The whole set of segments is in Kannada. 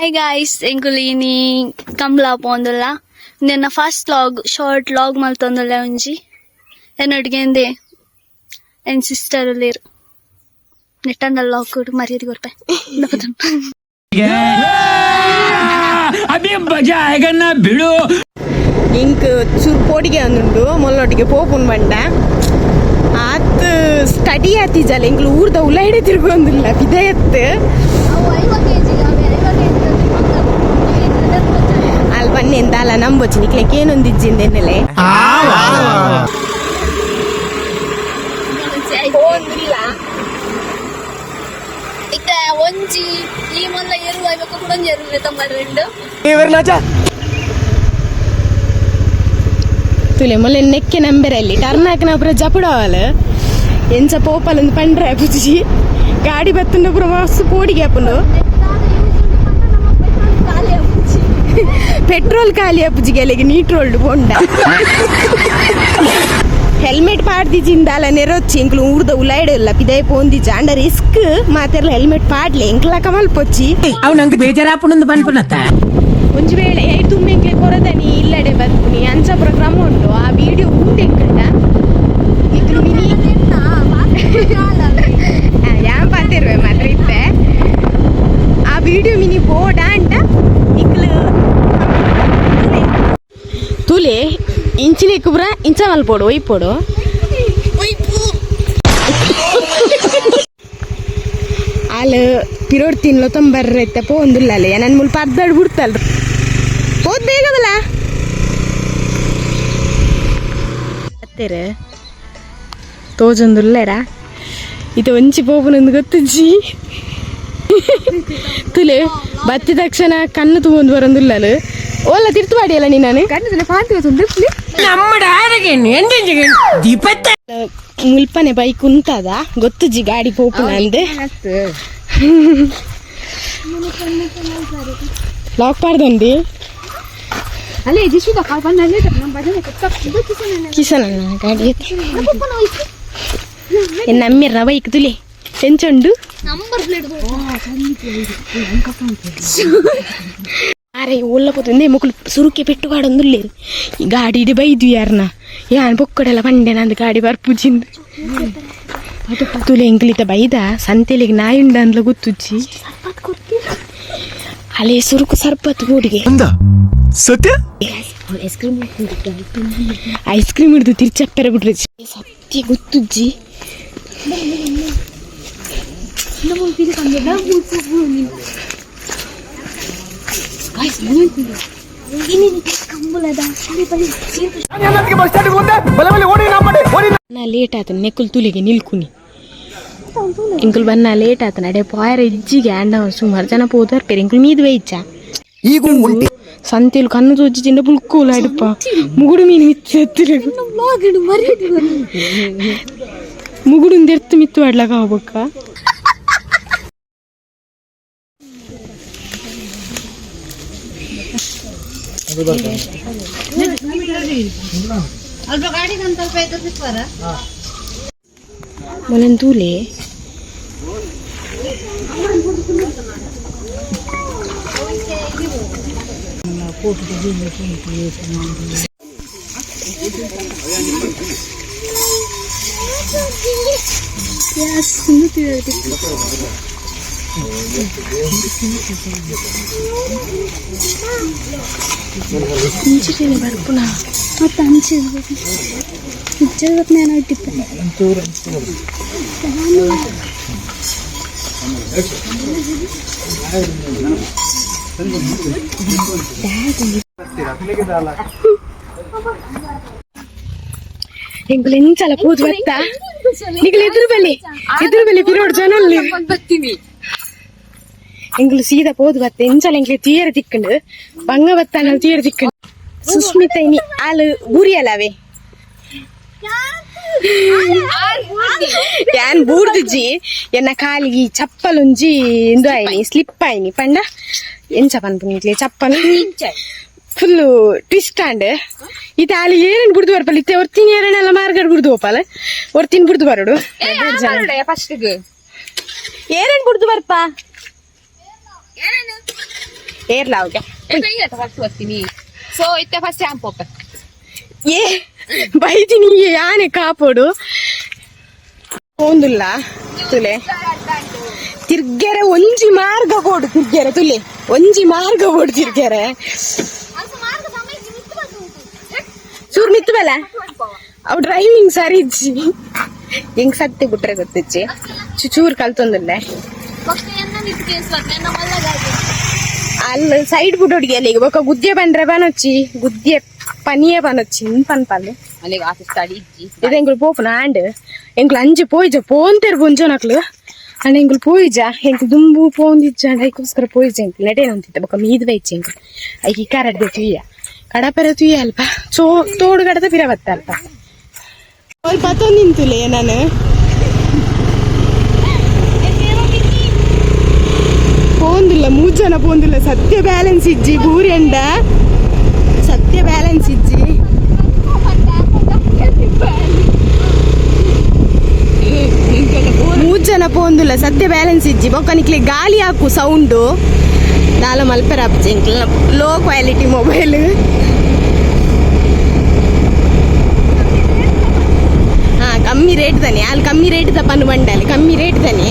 Hi guys, enkulini Kamla pondulla. Nenna first vlog, short vlog maltondulla unji. Enodgende en sister leru. Nettanda vlog kodu mariyadi korpe. Napatan. अभी मजा आएगा ना भिड़ो ಇಂಕ್ ಚೂರು ಪೋಡಿಗೆ ಅಂದುಂಡು ಮೊಲ್ಲೊಟ್ಟಿಗೆ ಪೋಪುನ್ ಬಂಡ ಆತ್ ಸ್ಟಡಿ ಆತಿಜಲ್ಲ ಇಂಕ್ಲು ಊರ್ದ ಉಲಾಯಿಡೆ ತಿರ್ಗೊಂದಿಲ್ಲ ಬಿದಯತ್ ಅಲ್ಲಿ ಬನ್ನೆಂದ ಅಲ್ಲ ನಂಬೊಚ್ಚಿ ನಿಕ್ಲೆಕ್ ಏನೊಂದಿಜ್ಜಿಂದೆನ್ನೆಲೆ ಇತ್ತ ಒಂಜಿ ಈ ಮೊಲ್ಲ ಎರು ಐವಕ್ಕ ಕೂಡ ಎರು ತಮ್ಮರೆಂಡು ತುಲೆ ಮೊಲ್ಲ ನೆಕ್ಕೆ ನಂಬೆರಲ್ಲಿ ಟರ್ನ್ ಹಾಕಿನ ಪುರ ಜಪಡವಲ್ಲ ಎಂಚ ಪೋಪಲೊಂದು ಪಂಡ್ರೆ ಪುಜಿ ಗಾಡಿ ಬತ್ತುಂಡ ಪುರ ಮಸ್ತ್ ಪೋಡಿಗೆ ಹಾಪುಂಡು ಪೆಟ್ರೋಲ್ ಖಾಲಿ ಅಪ್ಪುಜಿಗೆ ಅಲ್ಲಿಗೆ ನೀಟ್ರೋಲ್ಡ್ ಬೊಂಡ ಹೆಲ್ಮೆಟ್ ಪಾಡ್ದಿಜಿಂದ ಅಲ್ಲ ನೆರೊಚ್ಚಿ ಇಂಕ್ಲು ಊರ್ದ ಉಲಾಯ್ಡೆ ಇಲ್ಲ ಪಿದಾಯ ಪೋಂದಿಜ ಅಂಡ ರಿಸ್ಕ್ ಮಾತೆರ್ಲ ಹೆಲ್ಮೆಟ್ ಪಾಡ್ಲೆ ಇಂಕ್ಲ ಕಮಲ್ ಪೊಚ್ಚಿ ಅವ್ ನಂಗೆ ಬೇಜಾರಾಪುಣಂದು ಬಂದ್ಪುನತ್ತ ಒಂಜಿ ವೇಳೆ ತುಂಬೆಂಕ್ಲೆ ಕೊರದನಿ ಇಲ್ಲಡೆ ಬರ್ತೀನಿ ಅಂಚಪುರ ಕ್ರಮ ಉಂಟು ಆ ವಿಡಿಯೋ ಉಂಟೆಂಕಂಡ ಇಕ್ಲು ಮಿನಿ ಯಾನ್ ಪಾತಿರುವೆ ಮಾತ್ರ ಇತ್ತೆ ಆ ವಿಡಿಯೋ ಮಿನಿ ಬೋಡ ಅಂಟ ಇಕ್ಲು ತುಲೆ ಇಂಚಿನ ಇಕ್ಕುಬ್ರ ಇಂಚ ಮಲ್ಪೋಡು ಒಯ್ಪೋಡು ಅಲ್ಲಿ ಪಿರೋಡ್ ತಿನ್ಲೋ ತೊಂಬರ್ರೈತೆ ಪೋಂದಿಲ್ಲ ಅಲ್ಲೇ ನನ್ನ ಮುಲ್ಪ ಅರ್ಧಾಡ್ ಬಿಡ್ತಲ್ರಿ ಹೋದ್ ಬೇಗವಲ್ಲ ಹತ್ತಿರ ತೋಜೊಂದುಲ್ಲೇರ ಇದು ಒಂಚಿ ಪೋಪನೊಂದು ಗೊತ್ತಜ್ಜಿ ತುಲೆ ಬತ್ತಿದ ತಕ್ಷಣ ಕಣ್ಣು ತುಂಬೊಂದು ಬರೋದಿಲ್ಲ ಓಲ್ಲ ತಿರ್ತು ಮಾಡಿಯಲ್ಲ ನೀ ನಾನು ಮುಲ್ಪನೆ ಬೈಕ್ ಉಂಟದ ಗೊತ್ತಜ್ಜಿ ಗಾಡಿ ಪೋಪುನ ಅಂದೆ ಲಾಕ್ ಪಾಡ್ದಂಡಿ ಅಲ್ಲೇ ಜಿಶುದ ಕಾಲ್ ಬಂದಲ್ಲೇ ಕಿಸನ ಗಾಡಿ ನಮ್ಮಿರ ಬೈಕ್ ತುಲೆ ಎಂಚುಂಡು ನಂಬರ್ ಪ್ಲೇಟ್ ಅರೆ ಒಲ್ಲ ಪೋತಂದೆ ಮಕ್ಕಳು ಸುರುಕೆ ಪೆಟ್ಟು ಕಾಡೊಂದುಲ್ಲೇರು ಈ ಗಾಡಿ ಬೈದ್ವಿ ಯಾರನ್ನ ಯಾನ್ ಬೊಕ್ಕಡೆಲ್ಲ ಬಂಡೆ ನಂದು ಗಾಡಿ ಬರ್ಪುಜಿಂದು ತುಲೆ ಎಂಕ್ಲಿತ ಬೈದ ಸಂತೆಲಿಗೆ ನಾಯಿ ಉಂಡ ಅಂದ್ಲ ಗೊತ್ತುಜ್ಜಿ ಅಲ್ಲೇ ಸುರುಕು ಸರ್ಪತ್ ಗೋಡಿಗೆ ಸತ್ಯ ಐಸ್ ಕ್ರೀಮ್ ಹಿಡಿದು ತಿರ್ಚಪ್ಪೆರ ಬಿಡ್ರಿ ಸತ್ಯ ಗೊತ್ತುಜ್ಜಿ ಲೇಟ್ ಆತನ ನೆಕ್ಕಲ್ ತುಲಿಗೆ ನಿಲ್ಕುನಿ ಇಂಕುಲ್ ಬನ್ನ ಲೇಟ್ ಆತನ ಅಡೆ ಪಾಯರ ಇಜ್ಜಿಗೆ ಅಂಡ ಸುಮಾರು ಜನ ಪೋದಾರ್ ಪೇರು ಇಂಕುಲ್ ಮೀದು ವೈಚ ಸಂತೆಲು ಕಣ್ಣು ತೋಜಿ ಚಿಂದ ಪುಲ್ಕೋಲ ಅಡುಪ ಮುಗುಡು ಮೀನು ಮಿತ್ತು ಮುಗುಡು ಎರ್ತು ಮಿತ್ತು ಆಡ್ಲಕ್ಕ ಹೋಗ್ಬೇಕ ಮೊಲಂತೂಲೆ ಇಂಚಿನ ಬರ್ಪುನ ಮತ್ತೆ ಅಂಚಿರ್ಬೇಕು ಇಜ್ಜಬೇಕು ನಾನು ಇಟ್ಟಿಪ್ಪೆ ಎಂಗುಲು ಎಂಚಲ ಪೂಜೆ ಬರ್ತಾ ನಿಗಲು ಎದುರು ಬಲಿ ಪಿರೋಡ್ ಜನ ಬರ್ತೀನಿ ಎಂಗುಲು ಸೀದಾ ಪೋದು ಬತ್ತೆ ಎಂಚಲ ಎಂಗ್ಲೆ ತೀರ ತಿಕ್ಕಂಡು ಬಂಗ ಬತ್ತಾನ ತೀರ ತಿಕ್ಕಂಡು ಸುಸ್ಮಿತ ಇನಿ ಆಳು ಬೂರಿ ಅಲ್ಲವೇ ಯಾನ್ ಬೂರ್ದುಜಿ ಎನ್ನ ಕಾಲಿಗೆ ಚಪ್ಪಲ್ ಒಂಜಿ ಇಂದು ಆಯ್ನಿ ಸ್ಲಿಪ್ ಆಯ್ನಿ ಪಂಡ ಎಂಚ ಪನ್ಪುನಿಕ್ಲೆ ಚಪ್ಪಲ್ ಫುಲ್ಲು ಟ್ವಿಸ್ಟ್ ಆಂಡ್ ಇದು ಅಲ್ಲಿ ಏನೇನು ಬಿಡ್ದು ಬರ್ಪಲ್ಲ ಇತ್ತೆ ಒರ್ತಿನ ಏನೇನೆಲ್ಲ ಮಾರ್ಗಡ್ ಬಿಡ್ದು ಹೋಪಲ್ಲ ಒರ್ತಿನ ಬಿಡ್ದು ಬರೋಡು ಫಸ್ಟ್ ಏನೇನು ಬಿಡ್ದು ಬರ್ಪ ಏರ್ಲ ಅವ್ಗೆ ಸೊ ಇತ್ತೆ ಫಸ್ಟ್ ಶಾಂಪು ಏ ಬೈದಿನಿ ಯಾನೆ ಕಾಪೋಡು ಒಂದಿಲ್ಲ ತುಲೆ ತಿರ್ಗೆರೆ ಒಂಜಿ ಮಾರ್ಗ ಕೊಡು ತಿರ್ಗೆರೆ ತುಲೆ ಒಂಜಿ ಮಾರ್ಗ ಕೊಡು ತಿರ್ಗೆರೆ ಚೂರು ನಿತ್ತು ಬೇಲ ಅವ್ ಡ್ರೈವಿಂಗ್ ಸರಿ ಇಜ್ಜಿ ಹೆಂಗ್ ಸತ್ತಿ ಬಿಟ್ರೆ ಗೊತ್ತಿಜ್ಜಿ ಚೂರು ಕಲ್ತೊಂದಿಲ್ಲ ಅಲ್ಲಿ ಸೈಡ್ ಬಿಟ್ಟೋಡಿಗೆ ಅಲ್ಲಿ ಈಗ ಬೊಕ್ಕ ಗುದ್ದೆ ಬಂದ್ರೆ ಬನೊಚ್ಚಿ ಗುದ್ದೆ ಪನಿಯೇ ಬನೊಚ್ಚಿ ಪನ್ಪಲ್ಲು ಅಲ್ಲಿ ಆಫೀಸ್ ಸ್ಟಡಿ ಇಜ್ಜಿ ಇದು ಎಂಗಳು ಪೋಪುನ ಆಂಡ್ ಎಂಗಳು ಅಂಜಿ ಪೋಯ್ಜ ಪೋಂತೆರ್ ಬೊಂಜೋನಕ್ಲು ಅಂಡ್ ಎಂಗಳು ಪೋಯ್ಜ ಎಂಕು ದುಂಬು ಪೋಂದಿಜ್ಜ ಅಂಡ್ ಐಕೋಸ್ಕರ ಪೋಯ್ಜ ಎಂಕು ನೆಟೇನ ಅಂತಿದ್ದ ಬೊಕ್ಕ ಮೀದ್ ಬೈಚಿ ಎಂಕು ಐಕಿ ಕರಡ್ದೆ ತುಯ್ಯ ಕಡಪೆರ ತುಯ್ಯ ಅಲ್ಪ ತೋಡು ಕಡದ ಪಿರ ಬತ್ತ ಅಲ್ಪ ಅವ್ರು ಪತ್ತೊಂದು ನಿಂತುಲೆ ನಾನು ಪೋಂದಿಲ್ಲ ಮೂಜನ ಪೋಂದಿಲ್ಲ ಸತ್ಯ ಬ್ಯಾಲೆನ್ಸ್ ಇಜ್ಜಿ ಬೂರಿ ಅಂಡ ಸತ್ಯ ಬ್ಯಾಲೆನ್ಸ್ ಇಜ್ಜಿ ಮೂಜನ ಪೋಂದಿಲ್ಲ ಸತ್ಯ ಬ್ಯಾಲೆನ್ಸ್ ಇಜ್ಜಿ ಬೊಕ್ಕನಿಕ್ಲೆ ಗಾಳಿ ಹಾಕು ಸೌಂಡು ನಾಲ ಮಲ್ಪೆರ ಅಪ್ಜಿ ಲೋ ಕ್ವಾಲಿಟಿ ಮೊಬೈಲ್ ಹಾ ಕಮ್ಮಿ ರೇಟ್ ತಾನೆ ಅಲ್ಲಿ ಕಮ್ಮಿ ರೇಟ್ ತಪ್ಪನ್ನು ಬಂಡಲ್ಲಿ ಕಮ್ಮಿ ರೇಟ್ ತಾನೆ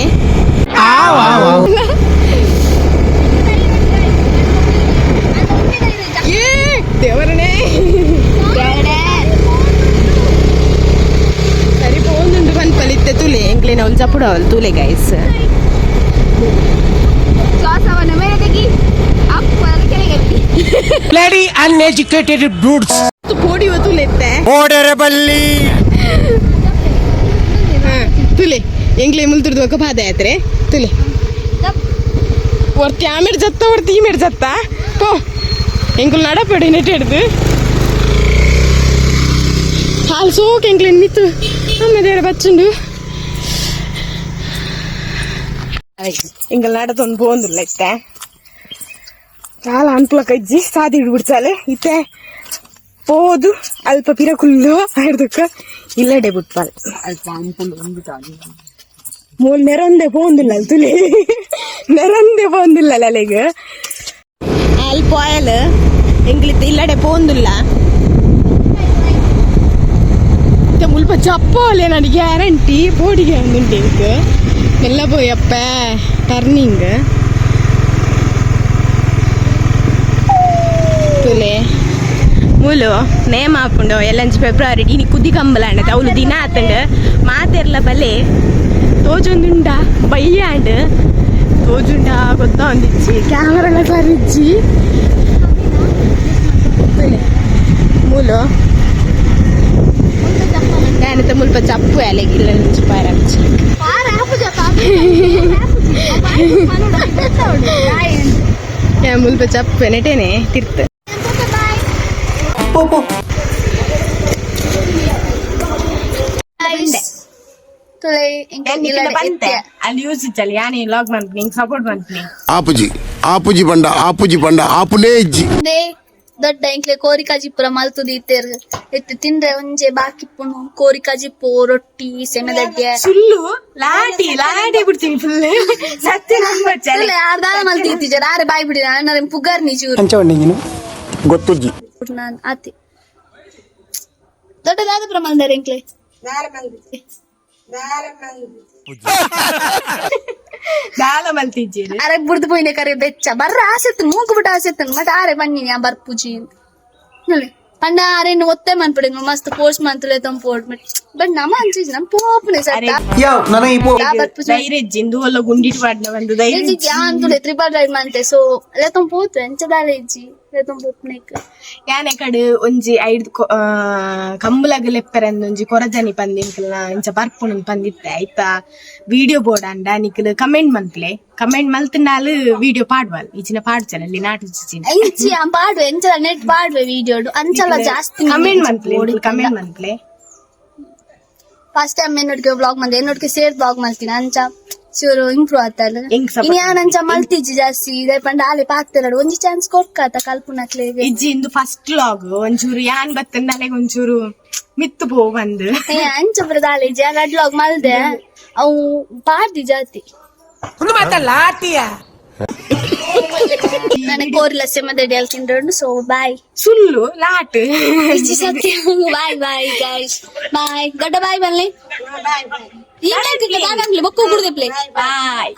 ದೇವರನೇ ಸರಿ ಪೋಂದುಂಡು ಪನ್ಪಲಿತ್ತೆ ತುಲೆ ಎಂಕ್ಲೇನ ಅವಳು ಚಪ್ಪುಡ ಅವಳು ತುಲೆ ಗೈಸ್ Bloody uneducated brutes. ಪೋಡಿವ ತುಲೆತ್ತೆ ಓಡರೆ ಬಲ್ಲಿ ತುಲೆ ಎಂಗ್ಲೆ ಮುಲ್ತುರ್ದು ಒಕ್ಕ ಪಾದಯಾತ್ರೆ ತುಲೆ ಒರ್ತಿ ಆಮೇಲೆ ಜತ್ತ ಒರ್ತಿ ಈ ಮೇಡ್ ಜತ್ತ ಪೋ ಎಂಗುಲ್ ನಡಪಡಿ ನೆಟ್ ಹಿಡ್ದು ಹಾಲು ಸೋಕ್ ಎಂಗ್ಲೆ ನಿತ್ತು ಆಮೇಲೆ ಬಚ್ಚುಂಡು ಎಂಗಲ್ ನಡತೊಂದು ಪೋಂದುಲ್ಲ ಇತ್ತೆ ಚಾಲ ಅನ್ಪುಲಕ ಇಜ್ಜಿ ಸಾದಿ ಹಿಡ್ಬಿಡ್ಚಾಲೆ ಇತ್ತೆ ಪೋದು ಅಲ್ಪ ಪಿರಕುಲ್ಲು ಹಿಡ್ದಕ್ಕ ಇಲ್ಲಡೆ ಬಿಟ್ಪಾಲ್ ಮೂಲ್ ನೆರಂದೆ ಪೋಂದಿಲ್ಲ ತುಲಿ ನೆರಂದೆ ಪೋಂದಿಲ್ಲ ಅಲೆಗ ಅಲ್ಪ ಆಯಲ್ ಎಂಗ್ಲಿತ್ತು ಇಲ್ಲಡೆ ಪೋಂದಿಲ್ಲ ಮುಲ್ಪ ಚಪ್ಪೋಲೆ ನನಗೆ ಗ್ಯಾರಂಟಿ ಬೋಡಿಗೆ ಒಂದುಂಟು ಇಂಕ್ ಮೆಲ್ಲ ಪೋಯಪ್ಪ ಟರ್ನಿಂಗ್ ತುಲೆ ಮೂಲು ನೇಮ್ ಹಾಕೊಂಡು ಎಲ್ಲಂಚು ಫೆಬ್ರವರಿ ಇನಿ ಕುದಿ ಕಂಬಲ ಅಂಡದ ಅವಳು ದಿನ ಆತಂಡು ಮಾತೆರ್ಲ ಬಲೆ ತೋಜೊಂದುಂಡ ಬಯ್ಯಾಂಡ್ ತೋಜುಂಡ ಗೊತ್ತಾ ಒಂದಿಚ್ಚಿ ಕ್ಯಾಮರಾಲ ಸರಿಜ್ಜಿ ಮೂಲು ഞാനത്തെ മുൽപ്പ ചപ്പു അല്ലെങ്കിൽ പാരമിച്ച് ഞാൻ മുൽപ്പ ചപ്പു എന്നിട്ടേനെ തിരുത്ത് ಅಲ್ಲಿ ಯೂಸಿಚ್ಚಲ್ಲಿ ಯಾನೇ ಲಾಗ್ ಮಾಡ್ತೀನಿ ಸಪೋರ್ಟ್ ಮಾಡ್ತೀನಿ ಆಪುಜಿ ಬಂಡ ಆಪುನೇ ಇಜ್ಜಿ ದೊಡ್ಡ ಎಂಕ್ಲೆ ಕೋರಿಕಾಜಿಪುರ ಮಲ್ತುದು ಇತ್ತೇರು ಎತ್ತು ತಿಂದ್ರೆ ಒಂಜೆ ಬಾಕಿಪ್ಪುನು ಕೋರಿಕಾಜಿಪ್ಪು ರೊಟ್ಟಿ ಸೆಮೆದಡ್ಡೆ ಸುಳ್ಳು ಲಾಟಿ ಬಿಡ್ತೀನಿ ಫುಲ್ ಸತ್ಯ ಅರ್ಧಾಲ ಮಲ್ತಿ ಇತ್ತೀಜ ಆರೆ ಬಾಯ್ ಬಿಡಿ ನಾನು ಪುಗಾರ್ ನಿಜೂರು ಗೊತ್ತುಜ್ಜಿ ನಾನು ಆತಿ ದೊಡ್ಡದಾದ ಪ್ರಮಾಣದ ಎಂಕ್ಲೆ ದಾಲ ಮಲ್ತಿಜ್ಜಿ ಅರೆ ಬುಡ್ದು ಪೋಯಿನ ಕರೆ ಬೆಚ್ಚ ಬರ್ರ ಆಸೆತ್ತನ್ ಮೂಗು ಬಿಟ್ಟು ಆಸೆತ್ತನ್ ಮತ್ತೆ ಆರೆ ಬನ್ನಿ ಬರ್ಪುಜಿ ಅಂತ ಪಂಡ ಆರೇನು ಒತ್ತೆ ಮನ್ಪಡಿ ಮಸ್ತ್ ಪೋಸ್ಟ್ ಮಂತ್ಲೆ ತಂಪೋಡ್ ಬಟ್ ನಮ್ಮ ಅಂಚೀಜ್ ನಮ್ ಪೋಪ್ನೆ ಸತ್ತ ಧೈರ್ಯಜ್ಜಿಂದು ಒಲ್ಲ ಗುಂಡಿಟ್ ಪಾಡ್ನ ಒಂದು ಧೈರ್ಯ ಅಂತುಲೆ ತ್ರಿಬಲ್ ರೈಡ್ ಮಂತೆ ಸೊ ಲೆತಂ ಪೋತು ಎಂಚದಾಲೆ ಇಜ್ಜಿ ಲೆತಂ ಪೋಪ್ನೆಕ್ ಯಾನೆ ಕಡೆ ಒಂಜಿ ಐದು ಕಂಬುಲಗ ಲೆಪ್ಪರಂದು ಒಂಜಿ ಕೊರಜನಿ ಪಂದಿನ್ಕಲ್ನ ಇಂಚ ಬರ್ಪುನನ್ ಪಂದಿತ್ತೆ ಆಯ್ತಾ ವಿಡಿಯೋ ಬೋರ್ಡ್ ಅಂಡ ನಿಕಲ್ ಕಮೆಂಟ್ ಮಂತ್ಲೆ ಕಮೆಂಟ್ ಮಲ್ತನಾಲು ವಿಡಿಯೋ ಪಾಡ್ವಲ್ ಈಚಿನ ಪಾಡ್ಚನಲ್ಲಿ ನಾಟು ಚಿಚಿನ ಇಂಚಿ ಪಾಡ್ವೆ ಎಂಚಲ ನೆಟ್ ಪಾಡ್ವೆ ವಿಡಿಯೋ ಅಂಚಲ ಜಾಸ್ತಿ ಕಮೆಂಟ್ ಮಂತ್ಲೆ ಫಸ್ಟ್ ಟೈಮ್ ಏನೊಟ್ಟಿಗೆ ವ್ಲಾಗ್ ಮಂದೆ ಏನೊಟ್ಟಿಗೆ ಸೇರ್ ವ್ಲಾಗ್ ಮಾಡ್ತೀನಿ ಅಂಚ ಚೂರು ಇಂಪ್ರೂವ್ ಆಗ್ತಾರ ಇನ್ಯಾನಂಚ ಮಲ್ತಿಜ್ಜಿ ಜಾಸ್ತಿ ಇದೇ ಪಂಡ ಆಲೆ ಪಾಕ್ತಿರ ಒಂಜಿ ಚಾನ್ಸ್ ಕೊಡ್ಕಾತ ಕಲ್ಪನಾಕ್ಲೆಗೆ ಇಜ್ಜಿ ಇಂದು ಫಸ್ಟ್ ವ್ಲಾಗ್ ಒಂಚೂರು ಯಾನ್ ಬತ್ತಂದಲೆಗೆ ಒಂಚೂರು ಮಿತ್ತು ಪೋ ಬಂದು ಅಂಚ ಬರದಾಲೇಜಿ ಆ ವ್ಲಾಗ್ ಮಲ್ದೆ ಅವು ಪಾಡ್ದಿ ಜಾತಿ ಲಾಟಿಯ ನನಗೆ ಕೋರ್ಲಸೆ ಮತ್ತೆ ಹೇಳ್ತಿಂಡ್ರು ಸೊ ಬಾಯ್ ಸುಳ್ಳು ಲಾಟ್ ಸತ್ಯ ಬಾಯ್ ಬಾಯ್ ಗೈಸ್ ಬಾಯ್ ದೊಡ್ಡ ಬಾಯ್ ಬನ್ನಿ ಈ ಬೊಕ್ಕು ಕುಡ್ದೆ ಪ್ಲೇ ಬಾಯ್